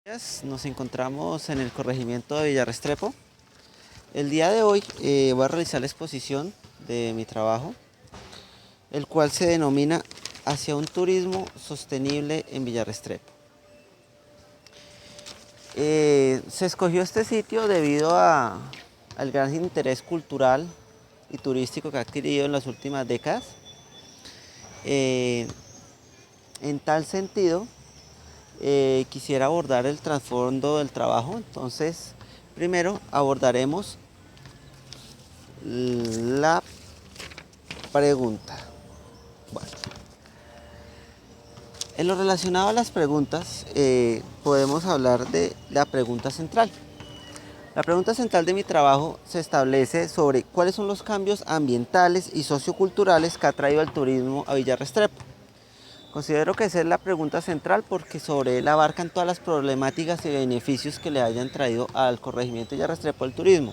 Nos encontramos en el corregimiento de Villarrestrepo. El día de hoy voy a realizar la exposición de mi trabajo, el cual se denomina Hacia un turismo sostenible en Villarrestrepo. Se escogió este sitio debido al gran interés cultural y turístico que ha adquirido en las últimas décadas. En tal sentido, quisiera abordar el trasfondo del trabajo. Entonces, primero abordaremos la pregunta. Bueno, en lo relacionado a las preguntas, podemos hablar de la pregunta central. La pregunta central de mi trabajo se establece sobre cuáles son los cambios ambientales y socioculturales que ha traído el turismo a Villarrestrepo. Considero que esa es la pregunta central porque sobre él abarcan todas las problemáticas y beneficios que le hayan traído al corregimiento de Villarrestrepo el turismo.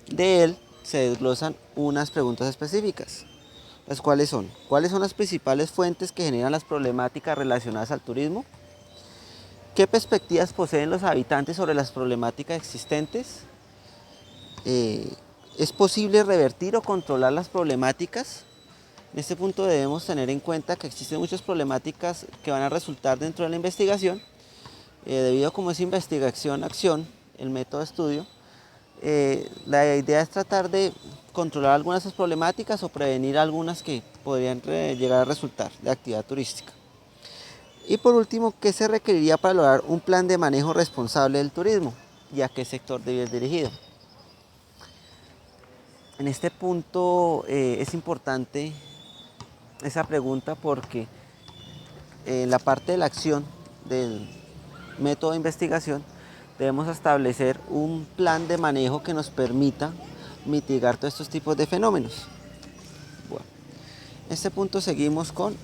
De él se desglosan unas preguntas específicas, las cuales son: ¿cuáles son las principales fuentes que generan las problemáticas relacionadas al turismo? ¿Qué perspectivas poseen los habitantes sobre las problemáticas existentes? ¿Es posible revertir o controlar las problemáticas? En este punto debemos tener en cuenta que existen muchas problemáticas que van a resultar dentro de la investigación, debido a cómo es investigación-acción, el método de estudio. La idea es tratar de controlar algunas de esas problemáticas o prevenir algunas que podrían llegar a resultar de actividad turística. Y por último, ¿qué se requeriría para lograr un plan de manejo responsable del turismo y a qué sector debe ir dirigido? En este punto es importante esa pregunta porque en la parte de la acción del método de investigación debemos establecer un plan de manejo que nos permita mitigar todos estos tipos de fenómenos. Bueno, en este punto seguimos con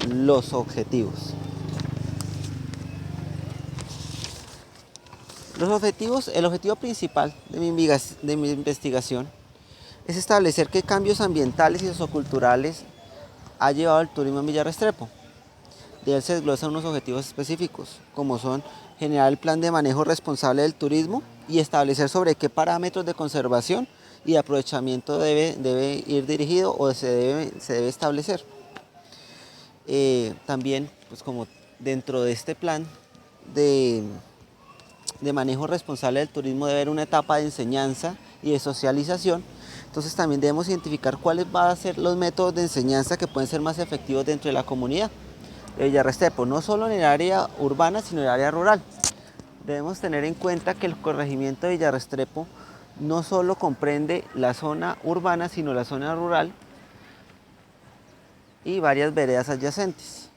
los objetivos. El objetivo principal de mi investigación es establecer qué cambios ambientales y socioculturales ha llevado el turismo en Villarrestrepo. De él se desglosan unos objetivos específicos, como son generar el plan de manejo responsable del turismo y establecer sobre qué parámetros de conservación y aprovechamiento debe ir dirigido o se debe establecer. También, pues como dentro de este plan de manejo responsable del turismo debe haber una etapa de enseñanza y de socialización. Entonces también debemos identificar cuáles van a ser los métodos de enseñanza que pueden ser más efectivos dentro de la comunidad de Villarrestrepo, no solo en el área urbana, sino en el área rural. Debemos tener en cuenta que el corregimiento de Villarrestrepo no solo comprende la zona urbana, sino la zona rural y varias veredas adyacentes.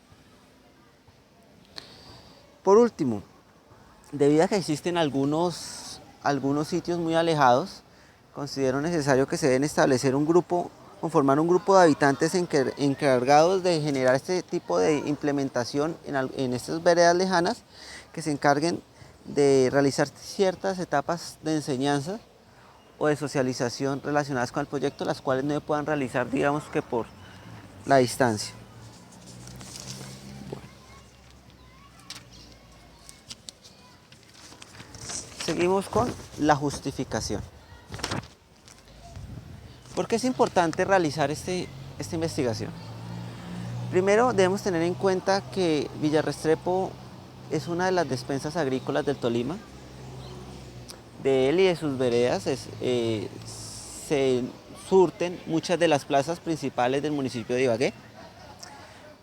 Por último, debido a que existen algunos sitios muy alejados, considero necesario que se deben establecer conformar un grupo de habitantes encargados de generar este tipo de implementación en estas veredas lejanas, que se encarguen de realizar ciertas etapas de enseñanza o de socialización relacionadas con el proyecto, las cuales no se puedan realizar, digamos que por la distancia. Seguimos con la justificación. ¿Por qué es importante realizar esta investigación? Primero, debemos tener en cuenta que Villarrestrepo es una de las despensas agrícolas del Tolima. De él y de sus veredas se surten muchas de las plazas principales del municipio de Ibagué,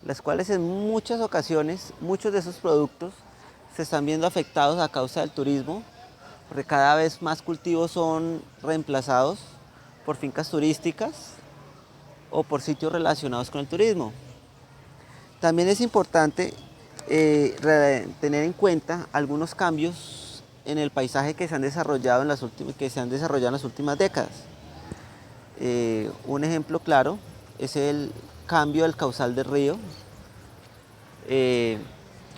las cuales en muchas ocasiones, muchos de esos productos se están viendo afectados a causa del turismo, porque cada vez más cultivos son reemplazados por fincas turísticas o por sitios relacionados con el turismo. También es importante tener en cuenta algunos cambios en el paisaje que se han desarrollado en las últimas décadas. Un ejemplo claro es el cambio del caudal del río.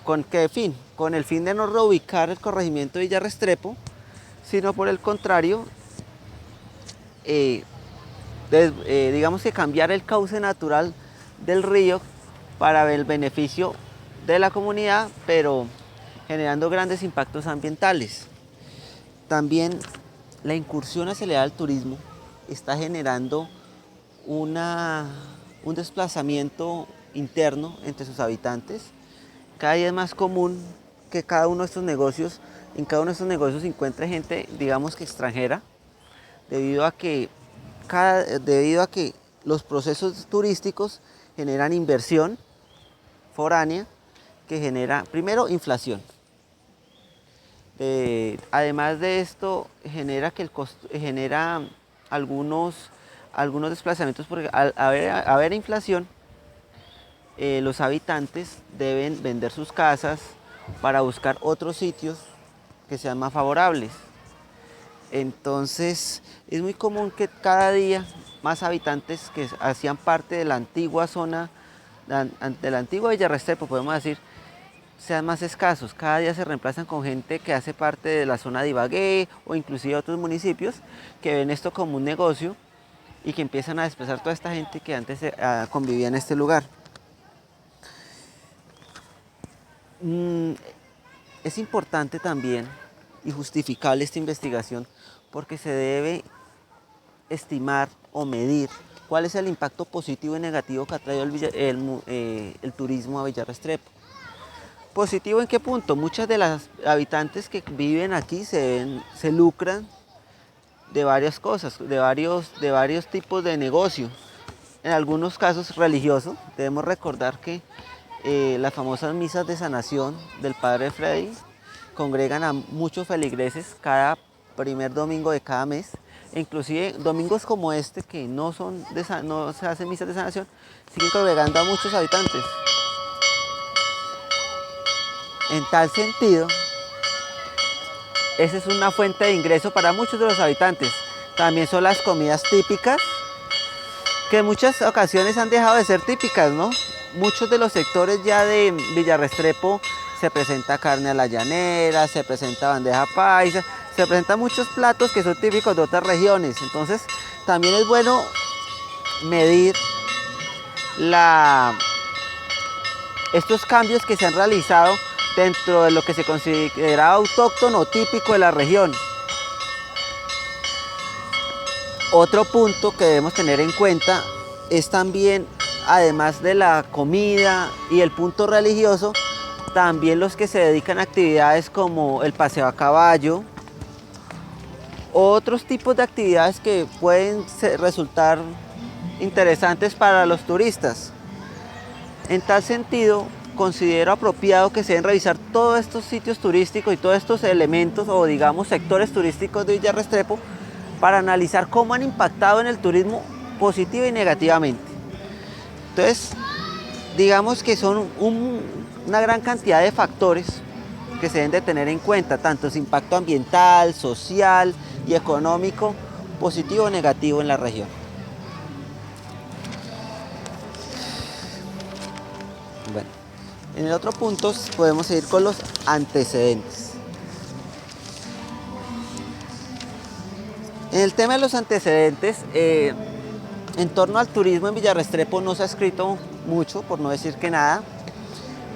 ¿Con qué fin? Con el fin de no reubicar el corregimiento de Villarrestrepo, sino por el contrario, digamos que cambiar el cauce natural del río para el beneficio de la comunidad, pero generando grandes impactos ambientales. También la incursión acelerada del turismo está generando un desplazamiento interno entre sus habitantes. Cada día es más común que en cada uno de estos negocios se encuentre gente, digamos que extranjera, debido a que los procesos turísticos generan inversión foránea que genera, primero, inflación. Además de esto, genera algunos desplazamientos, porque al haber inflación, los habitantes deben vender sus casas para buscar otros sitios que sean más favorables. Entonces, es muy común que cada día más habitantes que hacían parte de la antigua zona, de la antigua Villa Restrepo, podemos decir, sean más escasos. Cada día se reemplazan con gente que hace parte de la zona de Ibagué o inclusive otros municipios que ven esto como un negocio y que empiezan a desplazar toda esta gente que antes convivía en este lugar. Es importante también y justificable esta investigación porque se debe estimar o medir cuál es el impacto positivo y negativo que ha traído el turismo a Villa Restrepo. ¿Positivo en qué punto? Muchas de las habitantes que viven aquí se lucran de varias cosas, de varios tipos de negocios. En algunos casos religiosos. Debemos recordar que las famosas misas de sanación del Padre Freddy congregan a muchos feligreses cada primer domingo de cada mes. E inclusive domingos como este, que no se hacen misas de sanación, siguen congregando a muchos habitantes. En tal sentido, esa es una fuente de ingreso para muchos de los habitantes. También son las comidas típicas, que en muchas ocasiones han dejado de ser típicas, ¿no? Muchos de los sectores ya de Villa Restrepo se presenta carne a la llanera, se presenta bandeja paisa, se presentan muchos platos que son típicos de otras regiones. Entonces, también es bueno medir estos cambios que se han realizado dentro de lo que se considera autóctono o típico de la región. Otro punto que debemos tener en cuenta es también, además de la comida y el punto religioso, también los que se dedican a actividades como el paseo a caballo, otros tipos de actividades que pueden resultar interesantes para los turistas. En tal sentido, considero apropiado que se deben revisar todos estos sitios turísticos y todos estos elementos o digamos sectores turísticos de Villa Restrepo para analizar cómo han impactado en el turismo positiva y negativamente. Entonces, digamos que son una gran cantidad de factores que se deben de tener en cuenta, tanto su impacto ambiental, social y económico, positivo o negativo en la región. Bueno, en el otro punto podemos seguir con los antecedentes. En el tema de los antecedentes, en torno al turismo en Villa Restrepo no se ha escrito mucho, por no decir que nada.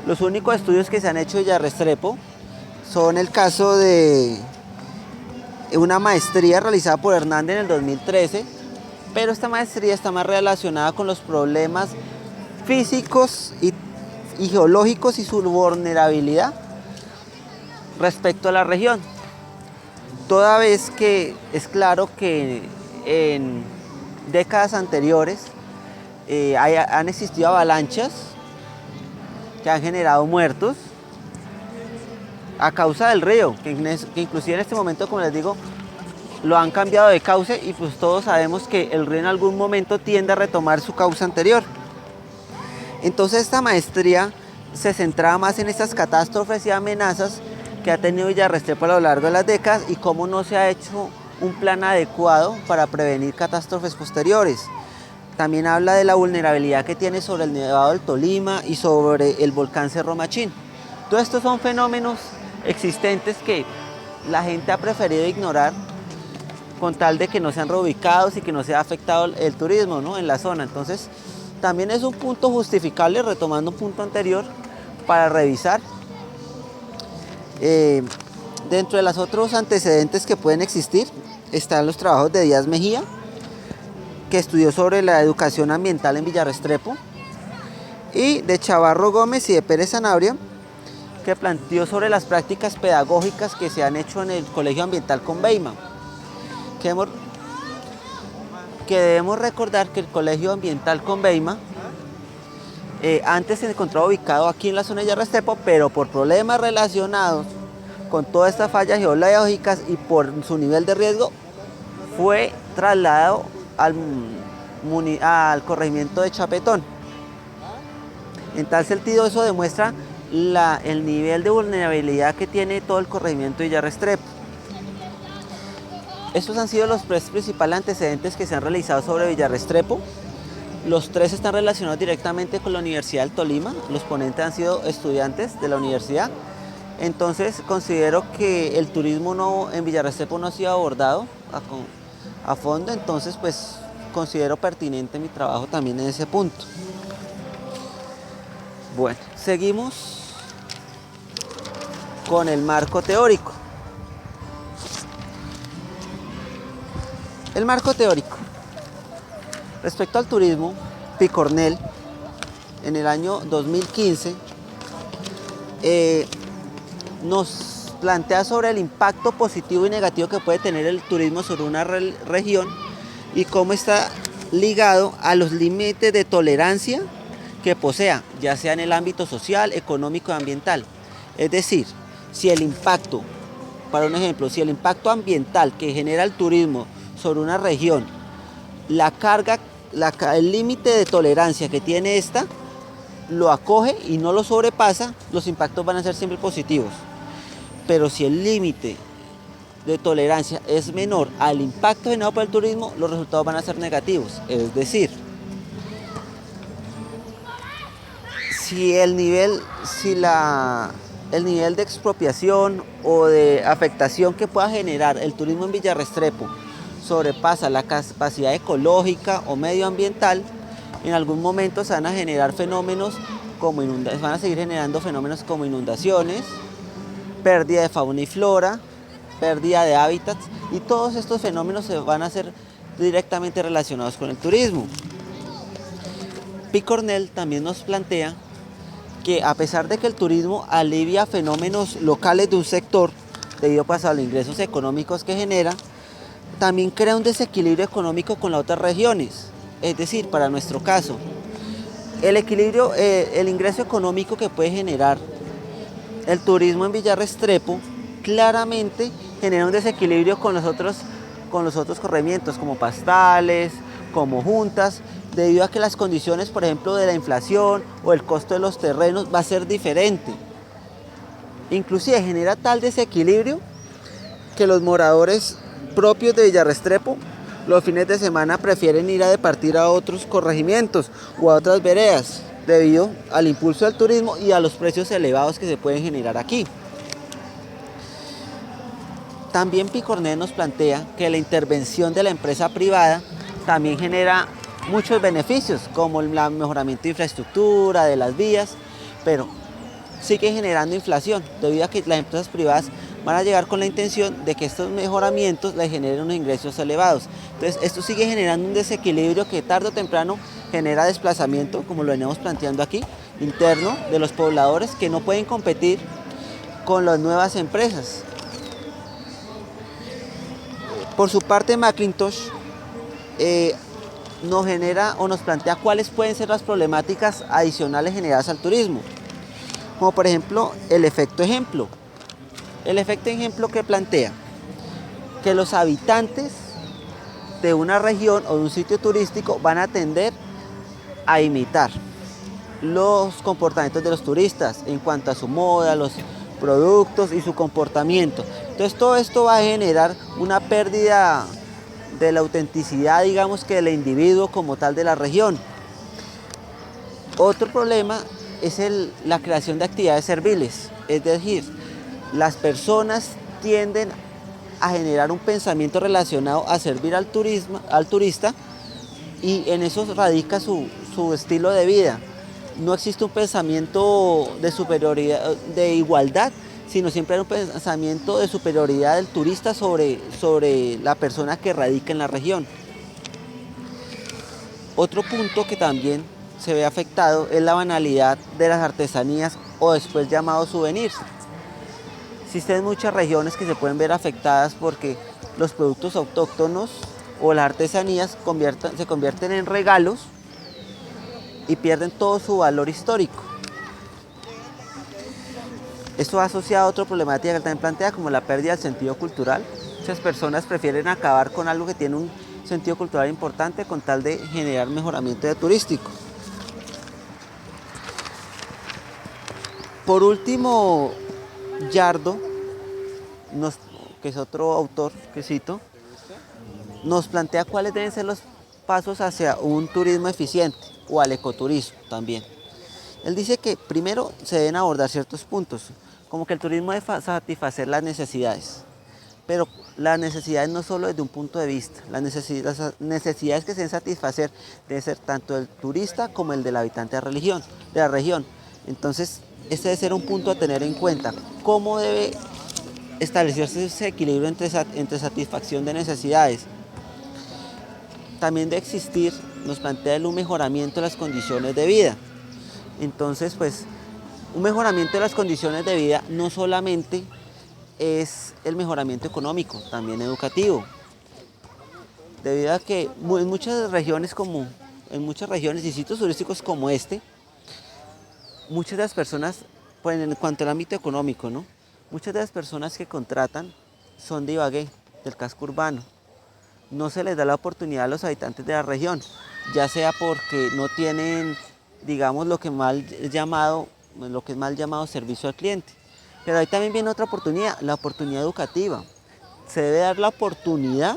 Los únicos estudios que se han hecho en Villa Restrepo son el caso de una maestría realizada por Hernández en el 2013, pero esta maestría está más relacionada con los problemas físicos y geológicos y su vulnerabilidad respecto a la región. Toda vez que es claro que en décadas anteriores han existido avalanchas que han generado muertos a causa del río, que inclusive en este momento, como les digo, lo han cambiado de cauce y pues todos sabemos que el río en algún momento tiende a retomar su cauce anterior. Entonces esta maestría se centraba más en estas catástrofes y amenazas que ha tenido Villa Restrepo a lo largo de las décadas y cómo no se ha hecho un plan adecuado para prevenir catástrofes posteriores. También habla de la vulnerabilidad que tiene sobre el Nevado del Tolima y sobre el volcán Cerro Machín. Todos estos son fenómenos existentes que la gente ha preferido ignorar con tal de que no sean reubicados y que no sea afectado el turismo, ¿no?, en la zona. Entonces, también es un punto justificable, retomando un punto anterior, para revisar. Dentro de los otros antecedentes que pueden existir están los trabajos de Díaz Mejía, que estudió sobre la educación ambiental en Villa Restrepo, y de Chavarro Gómez y de Pérez Sanabria, que planteó sobre las prácticas pedagógicas que se han hecho en el Colegio Ambiental Conveima. Que debemos recordar que el Colegio Ambiental Conveima antes se encontraba ubicado aquí en la zona de Villa Restrepo, pero por problemas relacionados con todas estas fallas geológicas y por su nivel de riesgo, fue trasladado al corregimiento de Chapetón. En tal sentido, eso demuestra el nivel de vulnerabilidad que tiene todo el corregimiento de Villa Restrepo. Estos han sido los tres principales antecedentes que se han realizado sobre Villa Restrepo. Los tres están relacionados directamente con la Universidad del Tolima. Los ponentes han sido estudiantes de la universidad. Entonces considero que el turismo en Villa Restrepo no ha sido abordado a fondo. Entonces pues considero pertinente mi trabajo también en ese punto. Bueno, seguimos con el marco teórico. El marco teórico. Respecto al turismo, Picornell, en el año 2015, nos plantea sobre el impacto positivo y negativo que puede tener el turismo sobre una región y cómo está ligado a los límites de tolerancia que posea, ya sea en el ámbito social, económico y ambiental. Es decir, si el impacto, para un ejemplo, si el impacto ambiental que genera el turismo sobre una región, el límite de tolerancia que tiene esta, lo acoge y no lo sobrepasa, los impactos van a ser siempre positivos. Pero si el límite de tolerancia es menor al impacto generado por el turismo, los resultados van a ser negativos. Es decir, si el nivel de expropiación o de afectación que pueda generar el turismo en Villa Restrepo sobrepasa la capacidad ecológica o medioambiental, en algún momento se van a generar fenómenos como van a seguir generando fenómenos como inundaciones, pérdida de fauna y flora, pérdida de hábitats, y todos estos fenómenos se van a ser directamente relacionados con el turismo. Picornell también nos plantea que a pesar de que el turismo alivia fenómenos locales de un sector, debido pues, a los ingresos económicos que genera, también crea un desequilibrio económico con las otras regiones. Es decir, para nuestro caso, el ingreso económico que puede generar el turismo en Villa Restrepo claramente genera un desequilibrio con los otros corregimientos como Pastales, como Juntas, debido a que las condiciones, por ejemplo, de la inflación o el costo de los terrenos va a ser diferente. Inclusive genera tal desequilibrio que los moradores propios de Villa Restrepo los fines de semana prefieren ir a departir a otros corregimientos o a otras veredas debido al impulso del turismo y a los precios elevados que se pueden generar aquí. También Picornell nos plantea que la intervención de la empresa privada también genera muchos beneficios, como el mejoramiento de infraestructura, de las vías, pero sigue generando inflación, debido a que las empresas privadas van a llegar con la intención de que estos mejoramientos les generen unos ingresos elevados. Entonces, esto sigue generando un desequilibrio que tarde o temprano genera desplazamiento, como lo venimos planteando aquí, interno de los pobladores que no pueden competir con las nuevas empresas. Por su parte, McIntosh nos plantea cuáles pueden ser las problemáticas adicionales generadas al turismo, como por ejemplo el efecto ejemplo. El efecto ejemplo que plantea que los habitantes de una región o de un sitio turístico van a tender a imitar los comportamientos de los turistas en cuanto a su moda, los productos y su comportamiento. Entonces todo esto va a generar una pérdida de la autenticidad, digamos, que del individuo como tal de la región. Otro problema es la creación de actividades serviles, es decir, las personas tienden a generar un pensamiento relacionado a servir al turista, y en eso radica su estilo de vida. no existe un pensamiento de superioridad, de igualdad, sino siempre hay un pensamiento de superioridad del turista sobre la persona que radica en la región. Otro punto que también se ve afectado es la banalidad de las artesanías o después llamados souvenirs. Existen muchas regiones que se pueden ver afectadas porque los productos autóctonos o las artesanías se convierten en regalos y pierden todo su valor histórico. Esto va asociado a otra problemática que también plantea, como la pérdida del sentido cultural. Muchas personas prefieren acabar con algo que tiene un sentido cultural importante con tal de generar mejoramiento turístico. Por último, Yardo, que es otro autor que cito, nos plantea cuáles deben ser los pasos hacia un turismo eficiente o al ecoturismo también. Él dice que primero se deben abordar ciertos puntos, como que el turismo debe satisfacer las necesidades, pero las necesidades no solo desde un punto de vista, las necesidades que se deben satisfacer deben ser tanto del turista como el del habitante de la región. Entonces, este debe ser un punto a tener en cuenta, cómo debe establecerse ese equilibrio entre satisfacción de necesidades. También de existir, nos plantea un mejoramiento de las condiciones de vida. Entonces, pues, un mejoramiento de las condiciones de vida no solamente es el mejoramiento económico, también educativo. Debido a que en muchas regiones y sitios turísticos como este, muchas de las personas, pues en cuanto al ámbito económico, ¿no? Muchas de las personas que contratan son de Ibagué, del casco urbano. No se les da la oportunidad a los habitantes de la región, ya sea porque no tienen, digamos, lo que es mal llamado servicio al cliente. Pero ahí también viene otra oportunidad, la oportunidad educativa. Se debe dar la oportunidad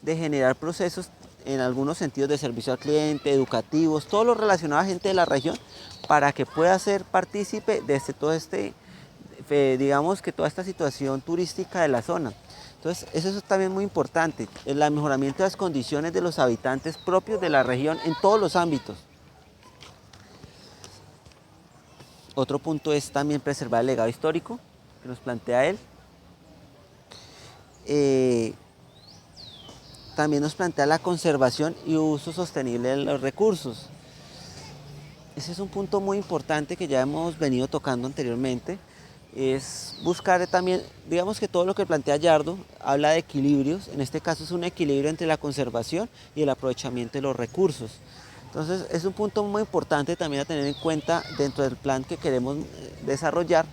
de generar procesos en algunos sentidos de servicio al cliente, educativos, todo lo relacionado a gente de la región, para que pueda ser partícipe de digamos que toda esta situación turística de la zona. Entonces, eso es también muy importante, el mejoramiento de las condiciones de los habitantes propios de la región en todos los ámbitos. Otro punto es también preservar el legado histórico que nos plantea él. También nos plantea la conservación y uso sostenible de los recursos. Ese es un punto muy importante que ya hemos venido tocando anteriormente. Es buscar también, digamos que todo lo que plantea Yardo habla de equilibrios. En este caso es un equilibrio entre la conservación y el aprovechamiento de los recursos. Entonces es un punto muy importante también a tener en cuenta dentro del plan que queremos desarrollar,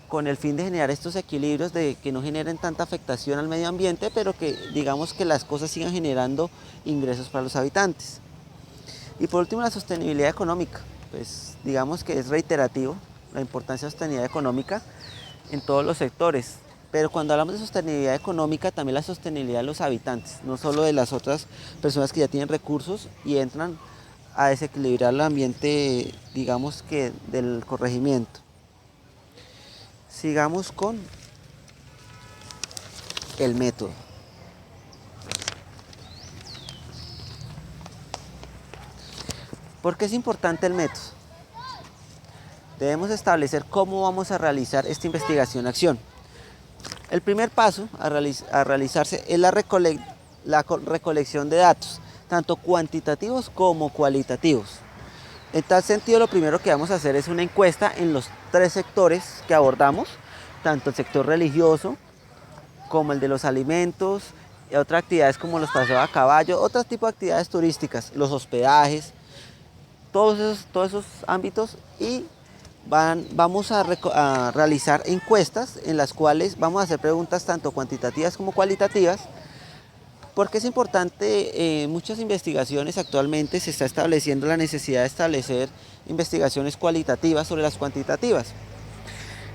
con el fin de generar estos equilibrios, de que no generen tanta afectación al medio ambiente, pero que digamos que las cosas sigan generando ingresos para los habitantes. Y por último, la sostenibilidad económica. Pues digamos que es reiterativo la importancia de la sostenibilidad económica en todos los sectores. Pero cuando hablamos de sostenibilidad económica, también la sostenibilidad de los habitantes, no solo de las otras personas que ya tienen recursos y entran a desequilibrar el ambiente, digamos que del corregimiento. Sigamos con el método. ¿Por qué es importante el método? Debemos establecer cómo vamos a realizar esta investigación-acción. El primer paso a realizarse es la recolección de datos, tanto cuantitativos como cualitativos. En tal sentido, lo primero que vamos a hacer es una encuesta en los 3 sectores que abordamos, tanto el sector religioso como el de los alimentos, y otras actividades como los paseos a caballo, otros tipos de actividades turísticas, los hospedajes, todos esos ámbitos, y vamos a realizar encuestas en las cuales vamos a hacer preguntas tanto cuantitativas como cualitativas. Porque es importante, en muchas investigaciones actualmente se está estableciendo la necesidad de establecer investigaciones cualitativas sobre las cuantitativas.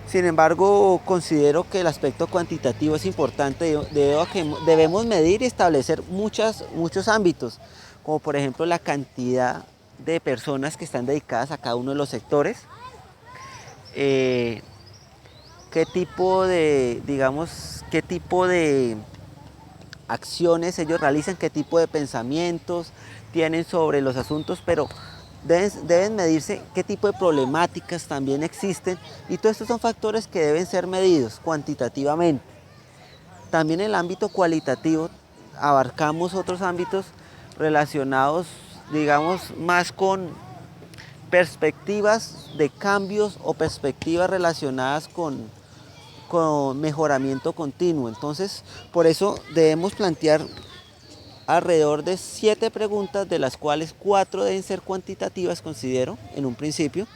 Sin embargo, considero que el aspecto cuantitativo es importante debido a que debemos medir y establecer muchos ámbitos, como por ejemplo la cantidad de personas que están dedicadas a cada uno de los sectores, qué tipo de acciones ellos realizan, qué tipo de pensamientos tienen sobre los asuntos, pero Deben medirse qué tipo de problemáticas también existen y todos estos son factores que deben ser medidos cuantitativamente. También en el ámbito cualitativo abarcamos otros ámbitos relacionados, digamos, más con perspectivas de cambios o perspectivas relacionadas con mejoramiento continuo. Entonces, por eso debemos plantear alrededor de 7 preguntas, de las cuales 4 deben ser cuantitativas, considero, en un principio,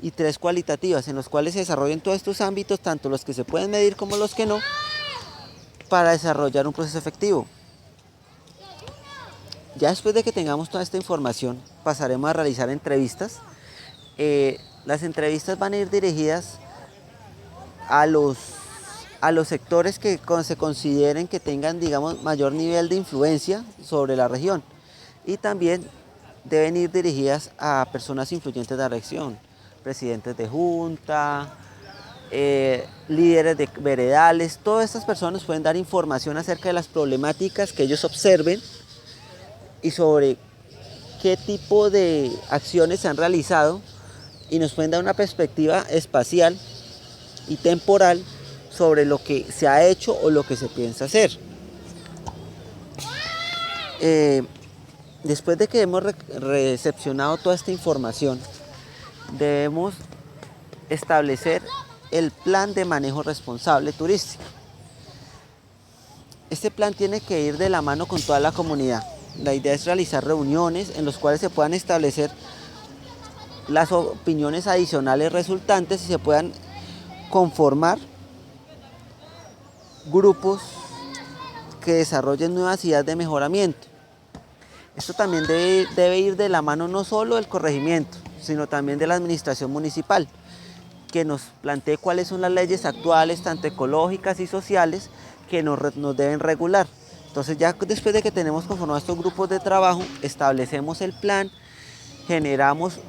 y 3 cualitativas, en los cuales se desarrollen todos estos ámbitos, tanto los que se pueden medir como los que no, para desarrollar un proceso efectivo. Ya después de que tengamos toda esta información, pasaremos a realizar entrevistas. Las entrevistas van a ir dirigidas a los sectores que se consideren que tengan, digamos, mayor nivel de influencia sobre la región, y también deben ir dirigidas a personas influyentes de la región, presidentes de junta, líderes de veredales. Todas estas personas pueden dar información acerca de las problemáticas que ellos observen y sobre qué tipo de acciones se han realizado, y nos pueden dar una perspectiva espacial y temporal sobre lo que se ha hecho o lo que se piensa hacer. Después de que hemos recepcionado toda esta información, debemos establecer el plan de manejo responsable turístico. Este plan tiene que ir de la mano con toda la comunidad. La idea es realizar reuniones en las cuales se puedan establecer las opiniones adicionales resultantes y se puedan conformar grupos que desarrollen nuevas ideas de mejoramiento. Esto también debe ir de la mano no solo del corregimiento, sino también de la administración municipal, que nos plantee cuáles son las leyes actuales, tanto ecológicas y sociales, que nos deben regular. Entonces, ya después de que tenemos conformados estos grupos de trabajo, establecemos el plan, generamos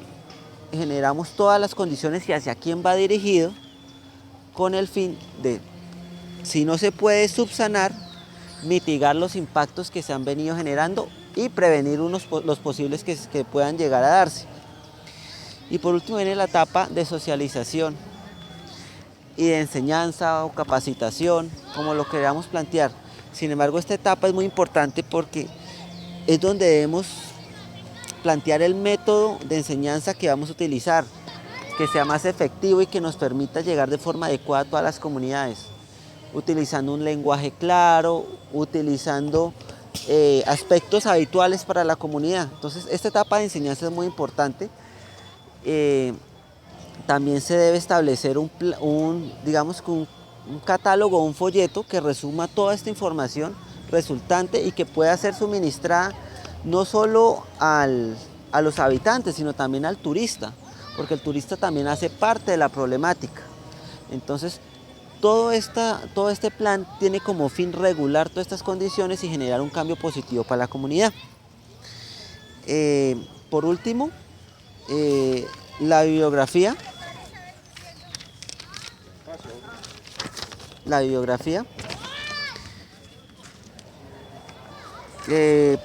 todas las condiciones y hacia quién va dirigido, con el fin de, si no se puede subsanar, mitigar los impactos que se han venido generando y prevenir los posibles que puedan llegar a darse. Y por último viene la etapa de socialización y de enseñanza o capacitación, como lo queramos plantear. Sin embargo, esta etapa es muy importante porque es donde debemos plantear el método de enseñanza que vamos a utilizar, que sea más efectivo y que nos permita llegar de forma adecuada a todas las comunidades, utilizando un lenguaje claro, utilizando aspectos habituales para la comunidad. Entonces, esta etapa de enseñanza es muy importante. También se debe establecer un catálogo, un folleto que resuma toda esta información resultante y que pueda ser suministrada no solo a los habitantes, sino también al turista, porque el turista también hace parte de la problemática. Entonces, todo este plan tiene como fin regular todas estas condiciones y generar un cambio positivo para la comunidad. Por último, la bibliografía.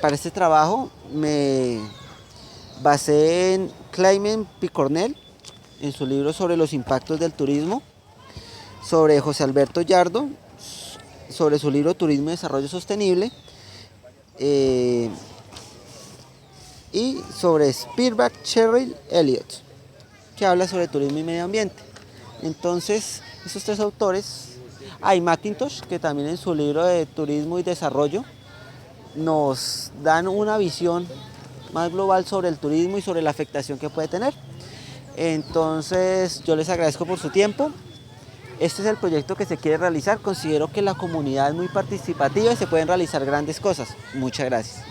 Para este trabajo me basé en Clement Picornell, en su libro sobre los impactos del turismo, sobre José Alberto Yardo, sobre su libro Turismo y Desarrollo Sostenible, y sobre Spearback Cheryl Elliott, que habla sobre turismo y medio ambiente. Entonces, esos 3 autores, hay McIntosh, que también en su libro de Turismo y Desarrollo nos dan una visión más global sobre el turismo y sobre la afectación que puede tener. Entonces, yo les agradezco por su tiempo. Este es el proyecto que se quiere realizar. Considero que la comunidad es muy participativa y se pueden realizar grandes cosas. Muchas gracias.